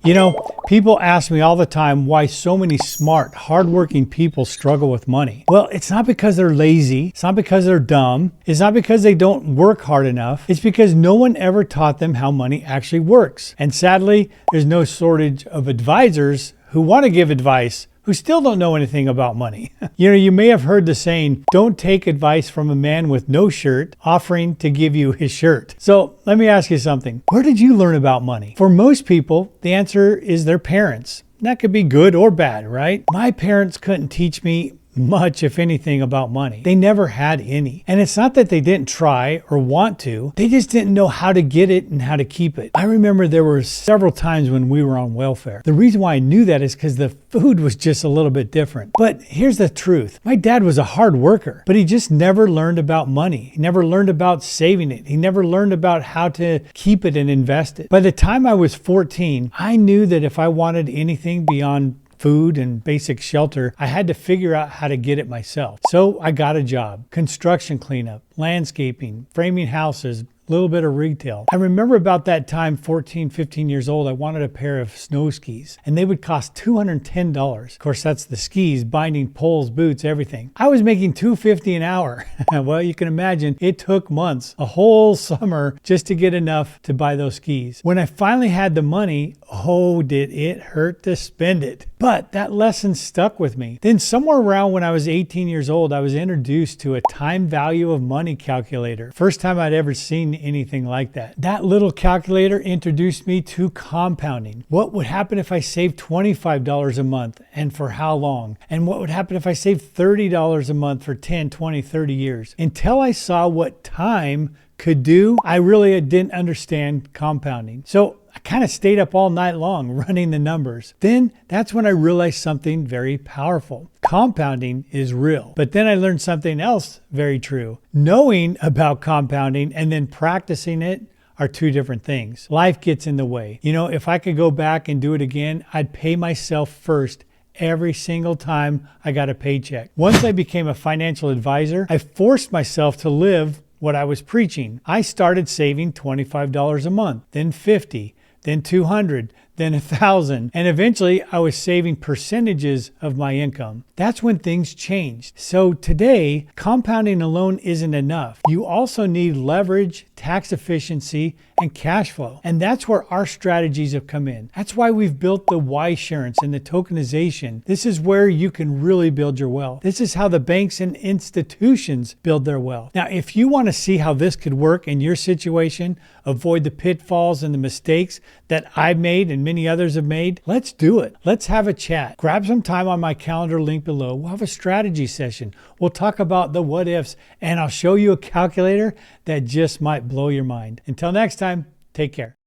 You know, people ask me all the time why so many smart, hardworking people struggle with money. Well, it's not because they're lazy. It's not because they're dumb. It's not because they don't work hard enough. It's because no one ever taught them how money actually works. And sadly, there's no shortage of advisors who want to give advice who still don't know anything about money. You may have heard the saying, don't take advice from a man with no shirt offering to give you his shirt. So let me ask you something. Where did you learn about money? For most people, the answer is their parents. That could be good or bad, right? My parents couldn't teach me much, if anything, about money. They never had any. And it's not that they didn't try or want to, they just didn't know how to get it and how to keep it. I remember there were several times when we were on welfare. The reason why I knew that is because the food was just a little bit different. But here's the truth. My dad was a hard worker, but he just never learned about money. He never learned about saving it. He never learned about how to keep it and invest it. By the time I was 14, I knew that if I wanted anything beyond food and basic shelter, I had to figure out how to get it myself. So I got a job, construction cleanup, landscaping, framing houses, a little bit of retail. I remember about that time, 14, 15 years old, I wanted a pair of snow skis and they would cost $210. Of course, that's the skis, binding, poles, boots, everything. I was making $250 an hour. Well, you can imagine it took months, a whole summer just to get enough to buy those skis. When I finally had the money, oh, did it hurt to spend it. But that lesson stuck with me. Then somewhere around when I was 18 years old, I was introduced to a time value of money calculator. First time I'd ever seen anything like that. That little calculator introduced me to compounding. What would happen if I saved $25 a month and for how long? And what would happen if I saved $30 a month for 10, 20, 30 years? Until I saw what time could do, I really didn't understand compounding. So I kind of stayed up all night long running the numbers. Then that's when I realized something very powerful. Compounding is real. But then I learned something else very true. Knowing about compounding and then practicing it are two different things. Life gets in the way. If I could go back and do it again, I'd pay myself first every single time I got a paycheck. Once I became a financial advisor, I forced myself to live what I was preaching. I started saving $25 a month, then $50, then $200, then $1,000, and eventually I was saving percentages of my income. That's when things changed. So today, compounding alone isn't enough. You also need leverage, tax efficiency, and cash flow. And that's where our strategies have come in. That's why we've built the Ysureance and the tokenization. This is where you can really build your wealth. This is how the banks and institutions build their wealth. Now, if you want to see how this could work in your situation, avoid the pitfalls and the mistakes that I've made and many others have made, let's do it. Let's have a chat. Grab some time on my calendar link below. We'll have a strategy session. We'll talk about the what ifs, and I'll show you a calculator that just might blow your mind. Until next time, take care.